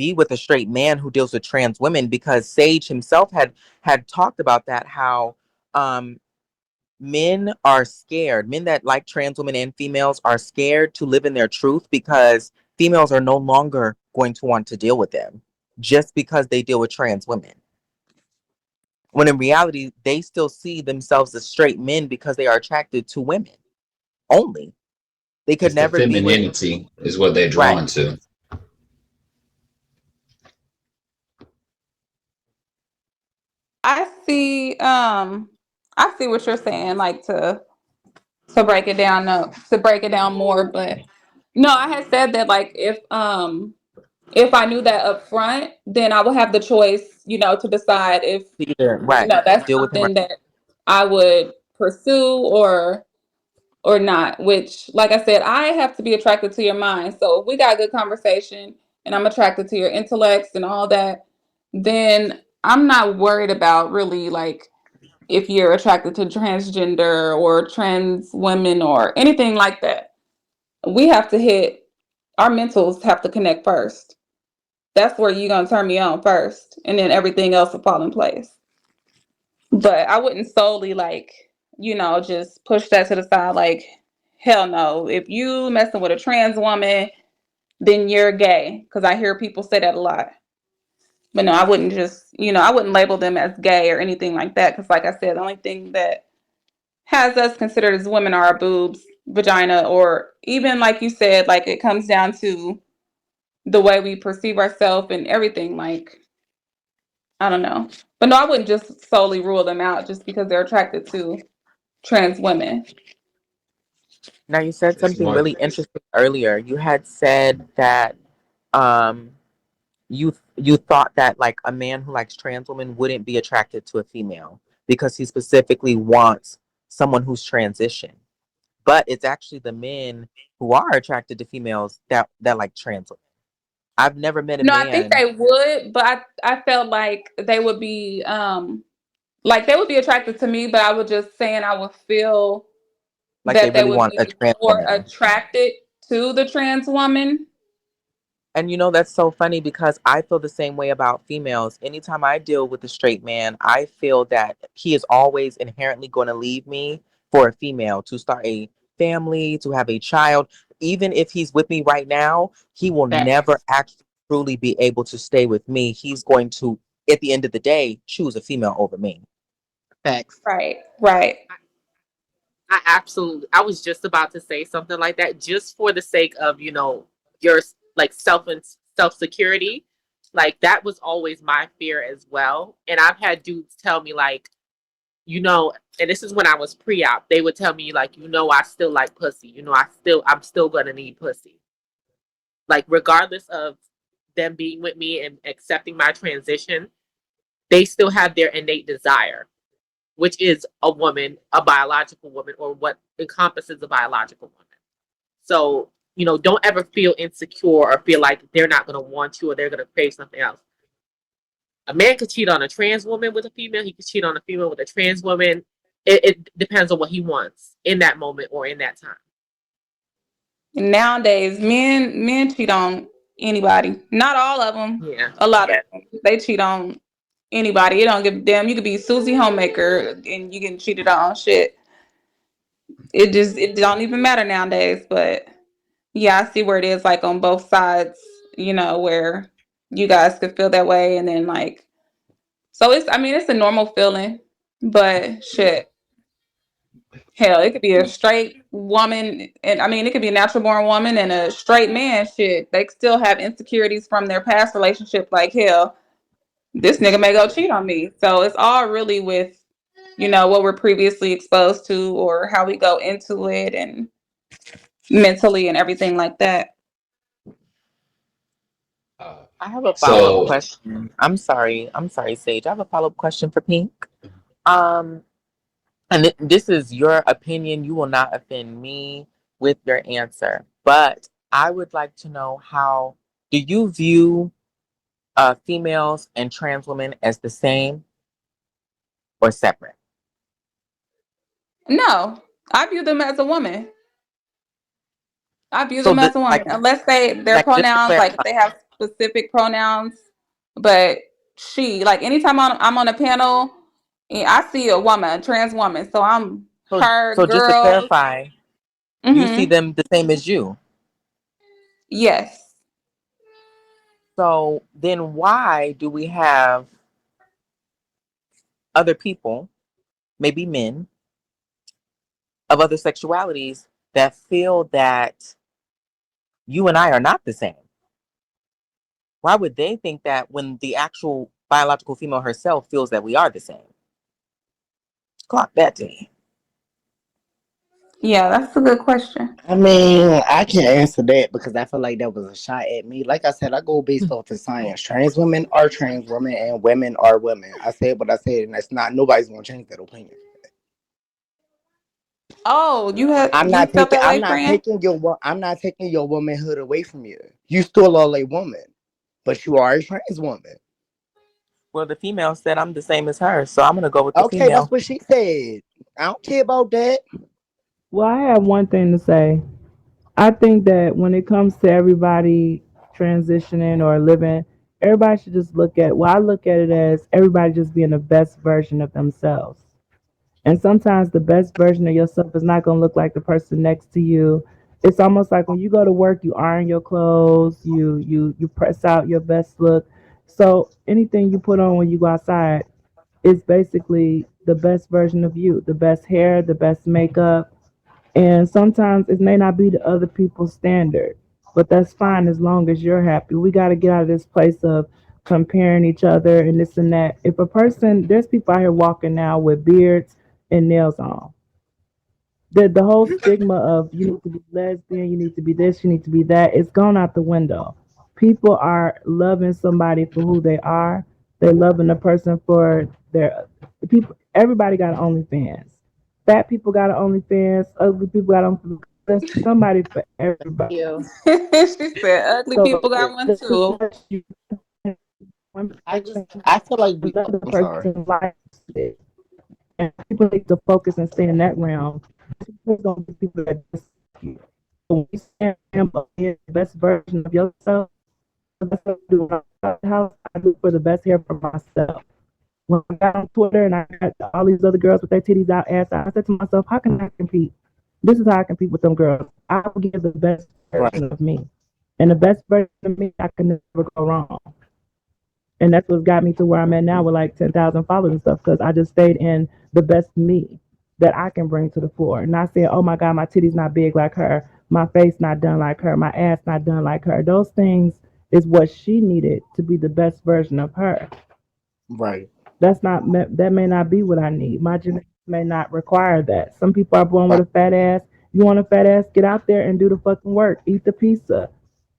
be with a straight man who deals with trans women, because Sage himself had talked about that, how um men are scared. Men that like trans women and females are scared to live in their truth, because females are no longer going to want to deal with them just because they deal with trans women. When in reality, they still see themselves as straight men because they are attracted to women only. They could It's the never be with, femininity is what they're right. drawn to. I see. I see what you're saying. Like to break it down, no, to break it down more. But no, I had said that like if I knew that up front, then I would have the choice, to decide if Either, right. that's Deal with him, right. something that I would pursue or not. Which, like I said, I have to be attracted to your mind. So if we got a good conversation and I'm attracted to your intellects and all that, then I'm not worried about really like if you're attracted to transgender or trans women or anything like that. We have to hit our mentals have to connect first. That's where you're gonna turn me on first, and then everything else will fall in place. But I wouldn't solely like, just push that to the side like, hell no. If you messing with a trans woman, then you're gay. Because I hear people say that a lot. But no, I wouldn't just, I wouldn't label them as gay or anything like that. Because like I said, the only thing that has us considered as women are our boobs, vagina, or even like you said, like it comes down to the way we perceive ourselves and everything. Like, I don't know. But no, I wouldn't just solely rule them out just because they're attracted to trans women. Now, you said It's something more. really interesting earlier. You had said that um you thought that like a man who likes trans women wouldn't be attracted to a female because he specifically wants someone who's transitioned. But it's actually the men who are attracted to females that like trans women. I've never met a No, I think man they would, but I felt like they would be like they would be attracted to me, but I was just saying I would feel like they that they really would want a be trans more woman. attracted to the trans woman. And that's so funny because I feel the same way about females. Anytime I deal with a straight man, I feel that he is always inherently going to leave me for a female to start a family, to have a child. Even if he's with me right now, he will never Facts. actually truly be able to stay with me. He's going to, at the end of the day, choose a female over me. Facts. Right, right. I absolutely. I was just about to say something like that, just for the sake of your like self and self security. Like that was always my fear as well. And I've had dudes tell me like, and this is when I was pre-op. They would tell me like, I still like pussy. I'm still gonna need pussy. Like regardless of them being with me and accepting my transition, they still have their innate desire, which is a woman, a biological woman, or what encompasses a biological woman. So, don't ever feel insecure or feel like they're not going to want you or they're going to crave something else. A man could cheat on a trans woman with a female. He could cheat on a female with a trans woman. It depends on what he wants in that moment or in that time. Nowadays, men cheat on anybody. Not all of them. Yeah. A lot of them. They cheat on anybody. It don't give a damn. You could be Susie Homemaker and you getting cheated on. Shit. It don't even matter nowadays. But yeah, I see where it is like on both sides. Where you guys could feel that way, and then like so it's. I mean, it's a normal feeling. But shit. Hell, it could be a straight woman, and I mean, it could be a natural born woman and a straight man. Shit, they still have insecurities from their past relationship. Like, hell, this nigga may go cheat on me. So it's all really with, what we're previously exposed to or how we go into it and mentally and everything like that. Uh, I have a follow-up so question. I'm sorry, Sage. I have a follow-up question for Pink. Um, And this is your opinion. You will not offend me with your answer. But I would like to know, how do you view females and trans women as the same or separate? No, I view them as a woman. I view So them as a woman, unless their just to pronouns like if clarify, they have. specific pronouns, but she, like anytime I'm on a panel, I see a woman, a trans woman. So I'm her So just to girl. clarify, you see Mm-hmm. them the same as you. Yes. So then why do we have other people, maybe men of other sexualities, that feel that you and I are not the same? Why would they think that when the actual biological female herself feels that we are the same? Clock that to me. Yeah, that's a good question. I mean, I can answer that because I feel like that was a shot at me. Like I said, I go based off the science. Trans women are trans women and women are women. I said what I said, and that's not nobody's gonna change that opinion. Oh, I'm you not felt taking that way, friend? I'm not taking your womanhood away from you. You still are a woman, but you are a trans woman. Well, the female said I'm the same as her, so I'm gonna go with the Okay, that's female. what she said. I don't care about that. Well, I have one thing to say. I think that when it comes to everybody transitioning or living, everybody should just look at, well, I look at it as everybody just being the best version of themselves. And sometimes the best version of yourself is not going to look like the person next to you. It's almost like when you go to work, you iron your clothes, you press out your best look. So anything you put on when you go outside is basically the best version of you, the best hair, the best makeup, and sometimes it may not be the other people's standard, but that's fine as long as you're happy. We got to get out of this place of comparing each other and this and that. If a person, there's people out here walking now with beards and nails on. The whole stigma of you need to be lesbian, you need to be this, you need to be that, it's gone out the window. People are loving somebody for who they are. They're loving the person for their people. Everybody got OnlyFans. Fat people got an OnlyFans. Ugly people got OnlyFans. There's somebody for everybody. You. She said ugly So people got one just too. because you one person, I feel like another I'm sorry. person likes it, and people need to focus and stay in that realm. There's gonna be people that dislike you. So when you stand about being the best version of yourself, that's what I do. When I got the house, I do for the best hair for myself. When I got on Twitter and I got all these other girls with their titties out, ass out, I said to myself, how can I compete? This is how I compete with them girls. I will give the best Right. version of me. And the best version of me, I can never go wrong. And that's what got me to where I'm at now with like 10,000 followers and stuff, because I just stayed in the best me that I can bring to the floor. Not saying, oh my God, my titty's not big like her, my face not done like her, my ass not done like her. Those things is what she needed to be the best version of her. Right. That's not that may not be what I need. My genetics may not require that. Some people are born with Right. a fat ass. You want a fat ass? Get out there and do the fucking work. Eat the pizza.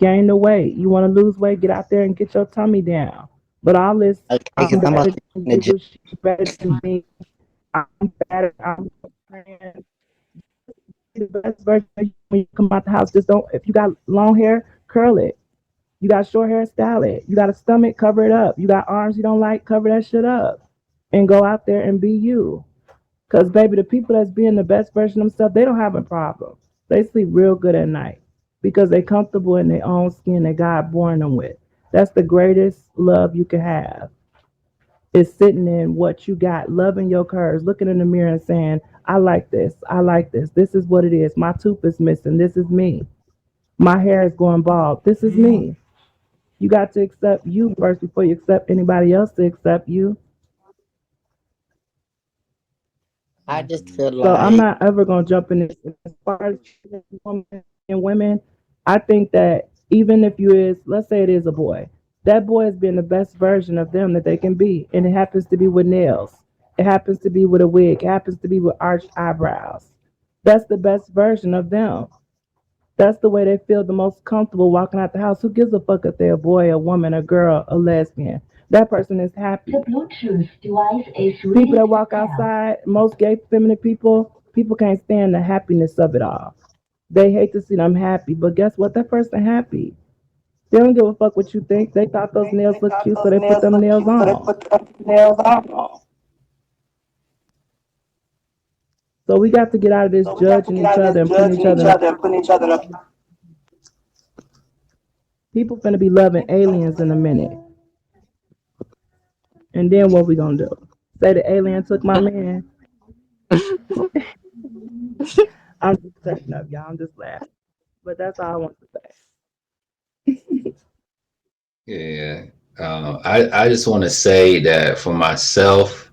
Gain the weight. You want to lose weight? Get out there and get your tummy down. But all this, Okay, because I'm I'm about better to than in the gym. you. She's better than me. I'm better. I'm trans. The best version of you when you come out the house. Just don't. If you got long hair, curl it. You got short hair, style it. You got a stomach, cover it up. You got arms you don't like, cover that shit up. And go out there and be you. Because, baby, the people that's being the best version of themselves, they don't have a problem. They sleep real good at night because they're comfortable in their own skin that God born them with. That's the greatest love you can have. Is sitting in what you got, loving your curves, looking in the mirror and saying, I like this. I like this. This is what it is. My tooth is missing. This is me. My hair is going bald. This is me. You got to accept you first before you accept anybody else to accept you. I just feel So I'm like not ever gonna jump in this. As far as women and women, I think that even if you is, let's say it is a boy, that boy is being the best version of them that they can be, and it happens to be with nails. It happens to be with a wig. It happens to be with arched eyebrows. That's the best version of them. That's the way they feel the most comfortable walking out the house. Who gives a fuck if they're a boy, a woman, a girl, a lesbian? That person is happy. The Bluetooth device is ready. People that walk outside, most gay feminine people can't stand the happiness of it all. They hate to see them happy, but guess what? That person happy. They don't give a fuck what you think. They thought those nails looked cute, so they put them nails on. So we got to get out of this judging each other and putting each other in People finna be loving aliens in a minute. And then what we gonna do? Say the alien took my man? I'm just setting up, y'all. I'm just laughing. But that's all I want to say. Yeah. I just want to say that for myself,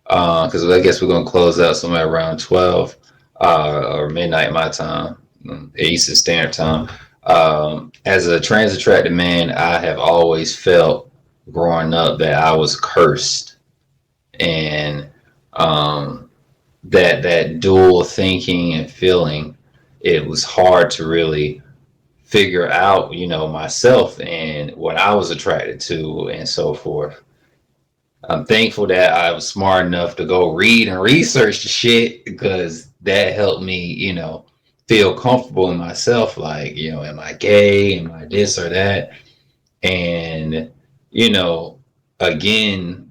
because I guess we're gonna close out somewhere around 12 or midnight my time, Eastern Standard Time. As a trans attracted man, I have always felt growing up that I was cursed, and um, that dual thinking and feeling, it was hard to really figure out, myself and what I was attracted to and so forth. I'm thankful that I was smart enough to go read and research the shit because that helped me, feel comfortable in myself. Like, am I gay? Am I this or that? And, you know, again,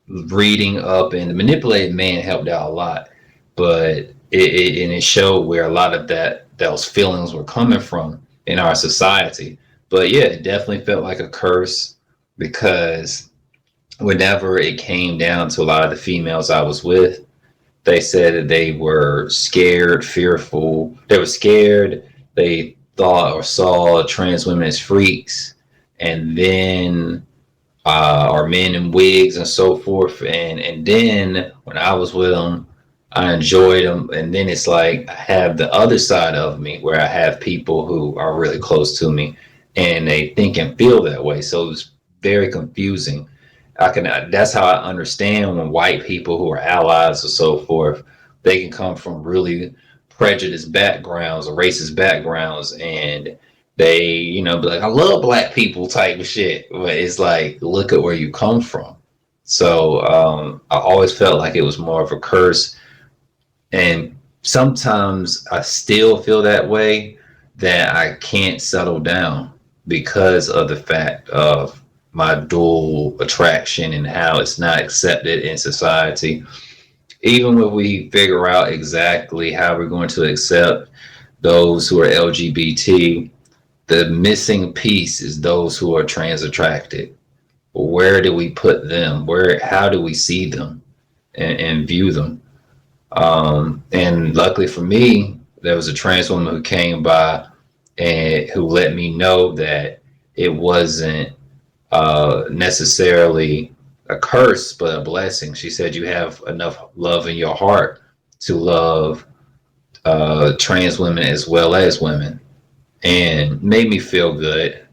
reading up and the manipulated man helped out a lot, but it showed where a lot of those feelings were coming from in our society. But yeah, it definitely felt like a curse because whenever it came down to a lot of the females I was with, they said that they were scared, fearful. They were scared. They thought or saw trans women as freaks, and then or men in wigs and so forth. And then when I was with them, I enjoyed them. And then it's like I have the other side of me where I have people who are really close to me, and they think and feel that way. So it's very confusing. That's how I understand when white people who are allies or so forth, they can come from really prejudiced backgrounds or racist backgrounds, and they, be like, I love black people type of shit. But it's like, look at where you come from. So I always felt like it was more of a curse. And sometimes I still feel that way, that I can't settle down because of the fact of my dual attraction and how it's not accepted in society. Even when we figure out exactly how we're going to accept those who are LGBT, the missing piece is those who are trans attracted. Where do we put them? How do we see them and view them? And luckily for me, there was a trans woman who came by and who let me know that it wasn't necessarily a curse, but a blessing. She said, you have enough love in your heart to love trans women as well as women, and made me feel good,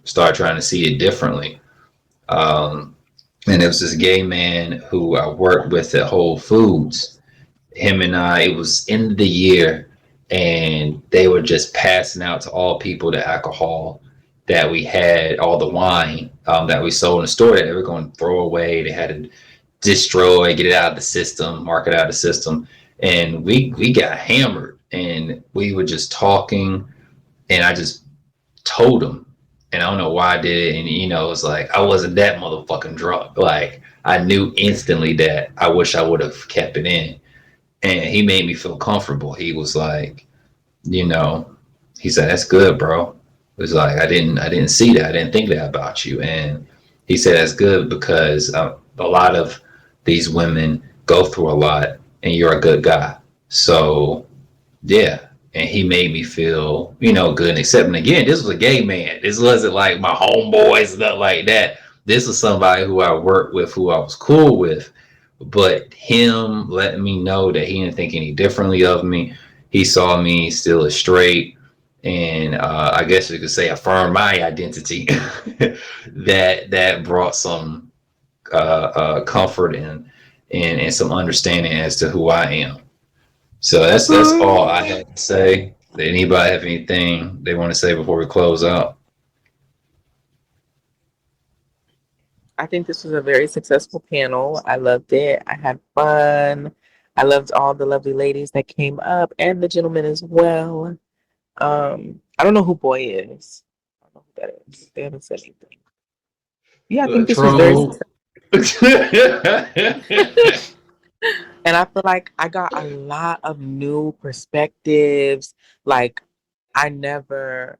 start trying to see it differently. And there was this gay man who I worked with at Whole Foods. Him and I, it was end of the year, and they were just passing out to all people the alcohol that we had, all the wine that we sold in the store that they were going to throw away. They had to destroy, get it out of the system, mark it out of the system. And we got hammered, and we were just talking, and I just told him, and I don't know why I did it. And it was like I wasn't that motherfucking drunk. Like I knew instantly that I wish I would have kept it in, and he made me feel comfortable. He was like, you know, he said, "That's good, bro." It was like I didn't see that. I didn't think that about you, and he said that's good because a lot of these women go through a lot, and you're a good guy. So yeah, and he made me feel, good and accepting. Again, this was a gay man. This wasn't like my homeboys, nothing like that. This was somebody who I worked with, who I was cool with. But him letting me know that he didn't think any differently of me. He saw me still as straight, and I guess you could say affirm my identity. that brought some comfort and some understanding as to who I am. So that's all I had to say. Did anybody have anything they want to say before we close out? I think this was a very successful panel. I loved it. I had fun. I loved all the lovely ladies that came up and the gentlemen as well. I don't know who Boy is. I don't know who that is. They haven't said anything. Yeah, I think this was very Troll. successful. And I feel like I got a lot of new perspectives. Like I never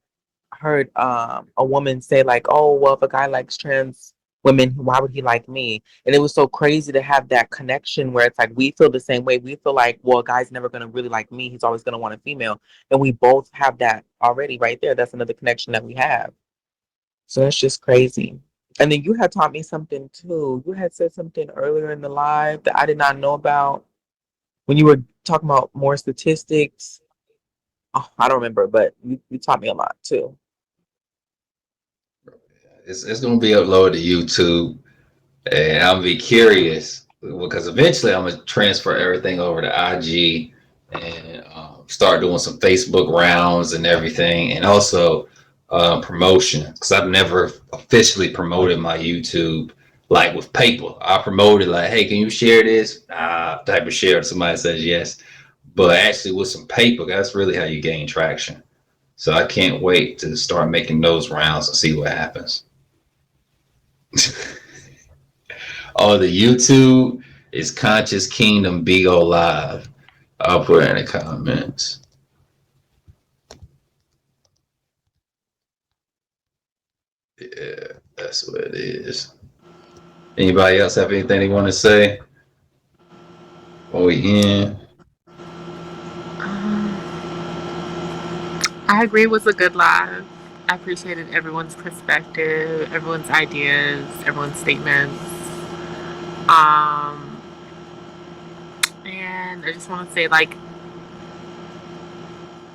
heard a woman say like, "Oh, well, if a guy likes trans women, why would he like me?" And it was so crazy to have that connection where it's like we feel the same way. We feel like, well, a guy's never gonna really like me. He's always gonna want a female, and we both have that already right there. That's another connection that we have. So it's just crazy. And then you had taught me something too. You had said something earlier in the live that I did not know about when you were talking about more statistics. Oh, I don't remember, but you taught me a lot too. It's gonna be uploaded to YouTube, and I'll be curious because eventually I'm gonna transfer everything over to IG and start doing some Facebook rounds and everything, and also promotion because I've never officially promoted my YouTube like with paper. I promoted like, hey, can you share this? Type of share. Somebody says yes, but actually with some paper, that's really how you gain traction. So I can't wait to start making those rounds and see what happens. Oh, the YouTube is Conscious Kingdom BO Live. I'll put it in the comments. Yeah, that's what it is. Anybody else have anything they want to say? Before we end? I agree it was a good live. I appreciated everyone's perspective, everyone's ideas, everyone's statements. And I just want to say, like,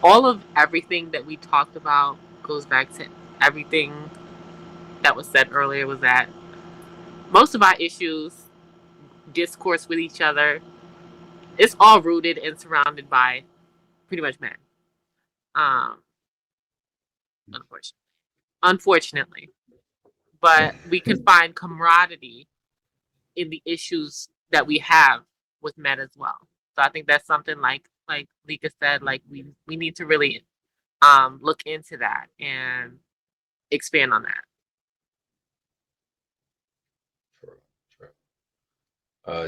all of everything that we talked about goes back to everything that was said earlier, was that most of our issues, discourse with each other, it's all rooted and surrounded by pretty much men. Unfortunately. But we can find camaraderie in the issues that we have with men as well. So I think that's something like Lika said, like we need to really look into that and expand on that.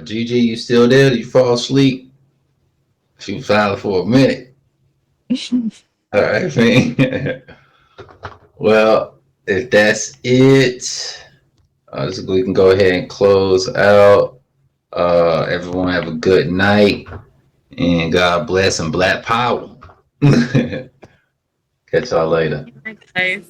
Gigi, you still there? Did you fall asleep? She was silent for a minute. All right, man. Well, if that's it, we can go ahead and close out. Everyone have a good night, and God bless and Black Power. Catch y'all later. Thanks, guys.